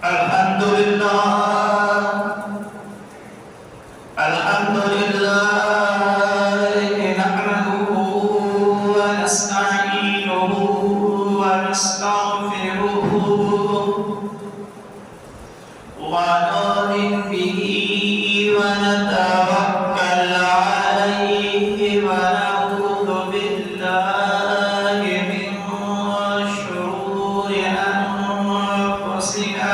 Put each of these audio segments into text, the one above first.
الحمد لله الحمد لله نحمده ونستعينه ونستغفره ونؤمن به ونتوكل عليه ونعوذ بالله من شرور أنفسنا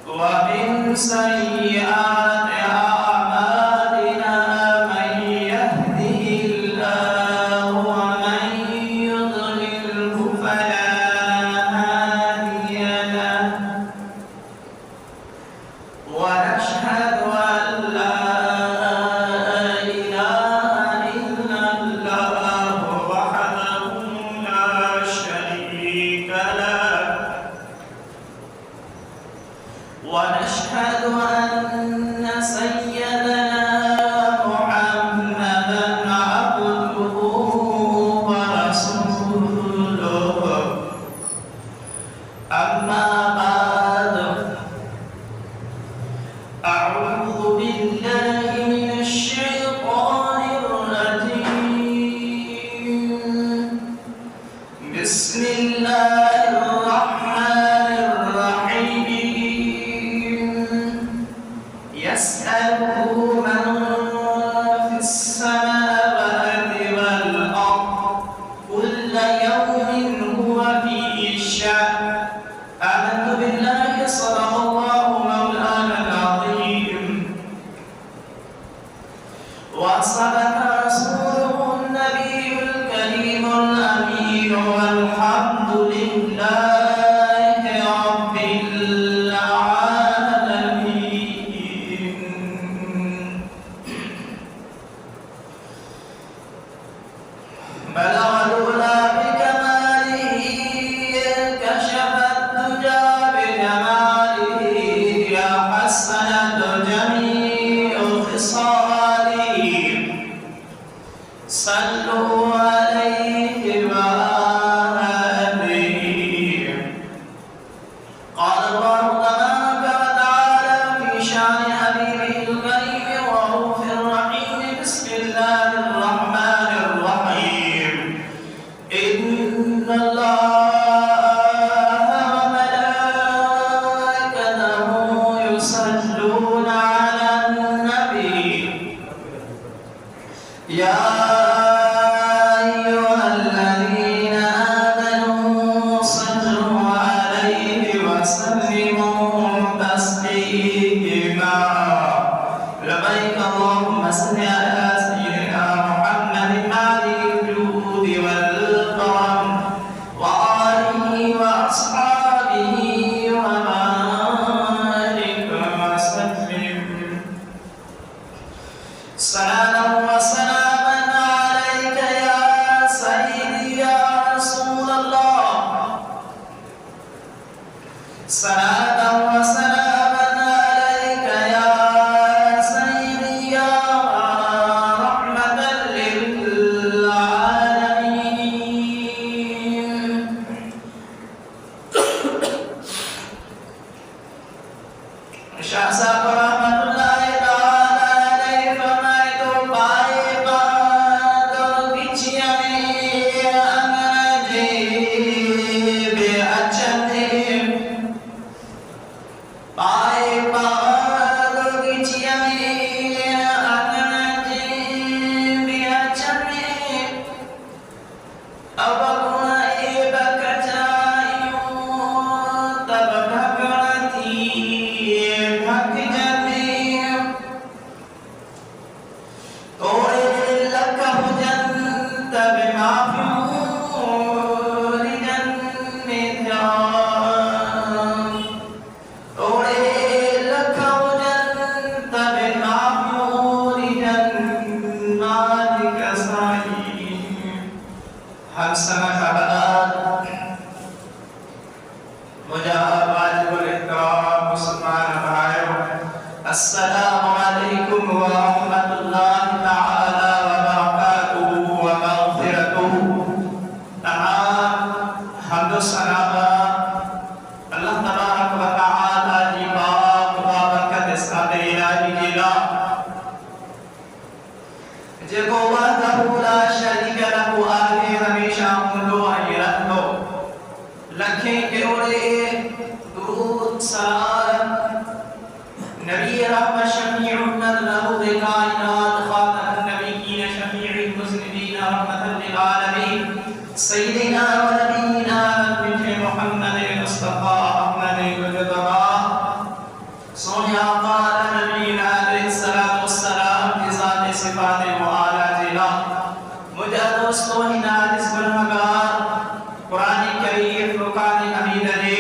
ومن سيئات أعمالنا من يهده الله ومن يضلله فلا هادي له ونشهد أن لا إله إلا الله وحده لا شريك له ونشهد أن سيدنا محمدا عبده ورسوله أما بعد أعوذ بالله من الشيطان الرجيم بسم الله الرحمن الرحيم يسأله من في السماوات والأرض كل يوم هو في شأن آمنت بالله صدق الله مولانا العظيم وصدق رسوله النبي الكريم الأمين والحمد لله رب العالمين بلغ العلا بكماله كشف الدجى بجماله حسنت جميع خصاله صلوا عليه وآله قال الله تبارك وتعالى في شأن حبيبه الكريم ورؤوف الرحيم بسم الله الرحمن الرحيم إن الله وملائكته يصلون على النبي يا أيها الذين آمنوا صلوا عليه وسلموا تسليما لبيك اللهم صل على سيدنا محمد علي الجود والكرم وآله وأصحابه وبارك وسلم صلاة وسلاما عليك يا سيدي يا رسول الله صلاة وسلاما عليك يا سيدي يا رحمة للعالمين شاء صاحب رحمة الله تعالى عليه فرمائے تو پائے بادل بچھیانے انجے بے اچھتے پائے بادل بچھیانے انجے بے اچھتے اب گناہ بکچائیوں تب بھگڑتی بھگ جاتے توڑے لکھ جن تب معفور جن جان توڑے لکھ جن تب معفور جن مالک سائی ہم سمجھ آباد مجاہد واجب الاحترام مسلمان بھائیوں السلام علیکم ورحمۃ اللہ تعالی وبرکاتہ ومغفرتہ تمام حمد و ثنا करीम फुरकान हमीद ने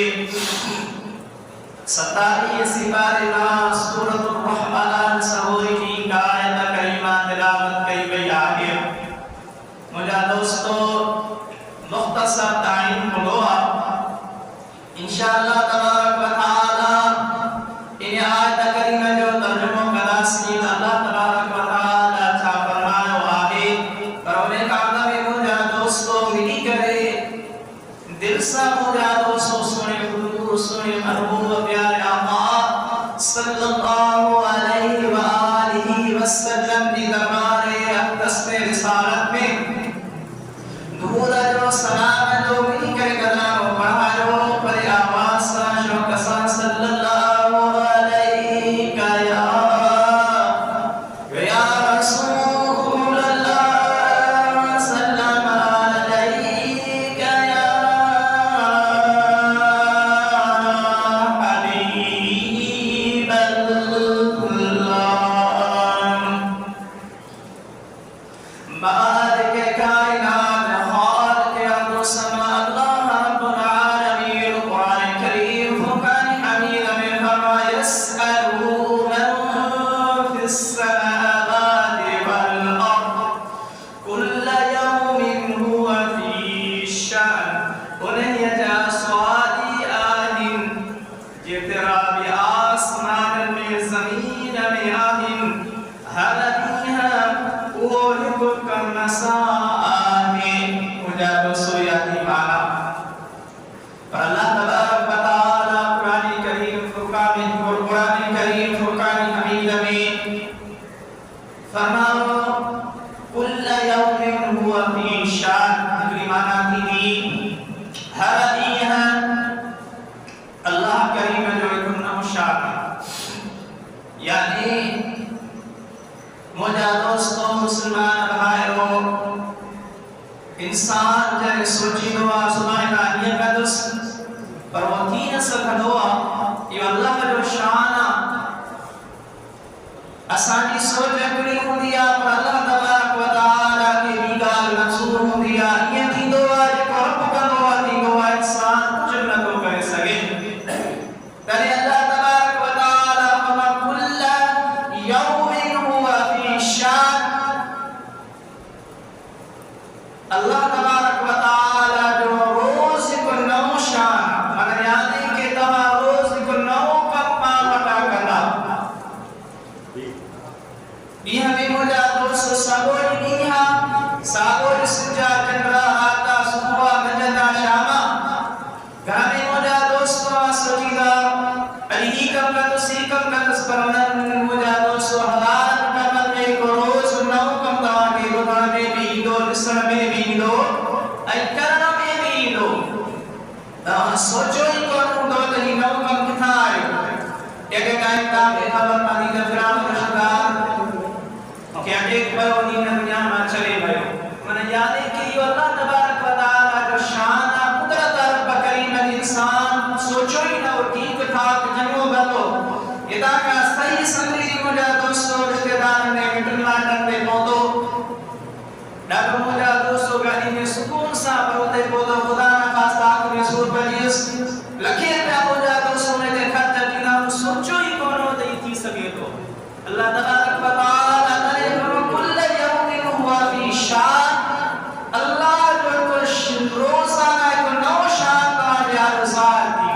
27 सिपारे ना सूरतुर रहमान सहोई की आयत करीमा तिलावत की गई है। मुझे दोस्तों मुख्तसर टाइम बोलो इंशाअल्लाह तबारक व तआला इन आयत करीमा जो तर्जुमा करा सी अल्लाह तबारक व तआला चा फरमायो आहे पर उन्हें कागदा में मुझे दोस्तों मिली करे दिल सा मुझे दोस्तों सुने हुजूर सुने महबूब प्यारे आका सल्लल्लाहु अलैहि व आलिहि वसल्लम की दरबारे अक़दस में रिसालत में दूर जो सलाम जो मिली करे कलाम पढ़ायो पर आवाज सा शौक सा सल्लल्लाहु अलैका या रसूल अल्लाह सल्लम अलैका या हबीब अल्लाह मालिक कायनात इंसान जने सोची दुआ सुनाए ना ये कदस पर वो तीन सब दुआ ये अल्लाह जो शान असानी सोच पूरी होती है पर अल्लाह तबारक व तआला की निगाह मंसूर होती है ये तीन दुआ जो रब का दुआ तीन दुआ इंसान जन्नत को कर सके तने अल्लाह तबारक व तआला फरमा कुल्ल यौमिन हुवा फी शान अल्लाह तबारक व तआला जो रोज को नौ शान मगर यानी के तवा रोज को नौ कप्पा बता करा यह भी मुझे दोस्त सागोर नीहा सागोर सुजा चंद्रा आता सुबह मजदा शामा गाने मुझे दोस्त सोचीदा अली कम का तो सी कम का तो परमन मुझे दोस्त हजार कम में को रोज नौ कम तवा के गुना में भी दो लिसन में भी दो आई करना में भी दो सोचो ही कौन दो तही नौ कम कितना आयो एक कायम का खबर पानी का फिरान रशदार क्या एक भयो नी दुनिया में चले भयो मन याद है कि अल्लाह तबारक व तआला जो शान कुदरत रब करीम इंसान सोचो ही ना वो ठीक था जन्मो बलो इदा का सही संगरी मुझे दोस्तों रिश्तेदार ने मिटना डंडे पोतो डालो मुझे दोस्तों गाड़ी में सुकून सा परोते पोतो खुदा ना खासा में सूर पलियस लखे पे मुझे दोस्तों ने देखा जब ना सोचो ही कौन हो दई थी सके तो अल्लाह तबारक व तआला ने कुल यौमिन हुवा फी शान अल्लाह जो तो रोजाना को नौ शान का यार साल दी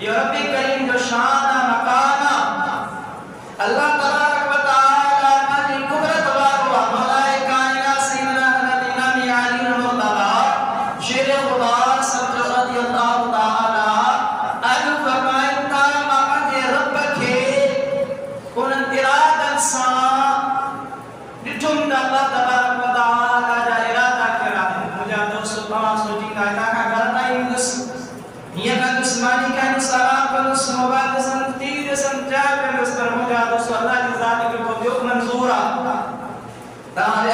ये रब्बी करीम जो शान मकाना अल्लाह तबारक व तआला की कुदरत वालो मौलाए कायनात सैयदना हज़रत इमाम अली मुर्तज़ा शेर खुदा सल्लल्लाहु रदियल्लाहु तआला अन फरमाता माके रब के उन इरादत सा निठुम अल्लाह तबारक व तआला जा इरादा करा मुझे दोस्त पास सोची का करना ही बस ये का दुश्मनी का सलाम का मोबाइल सन तीर सन चार पे उस पर मुझे दोस्त अल्लाह की जात के को जो मंजूरा ताले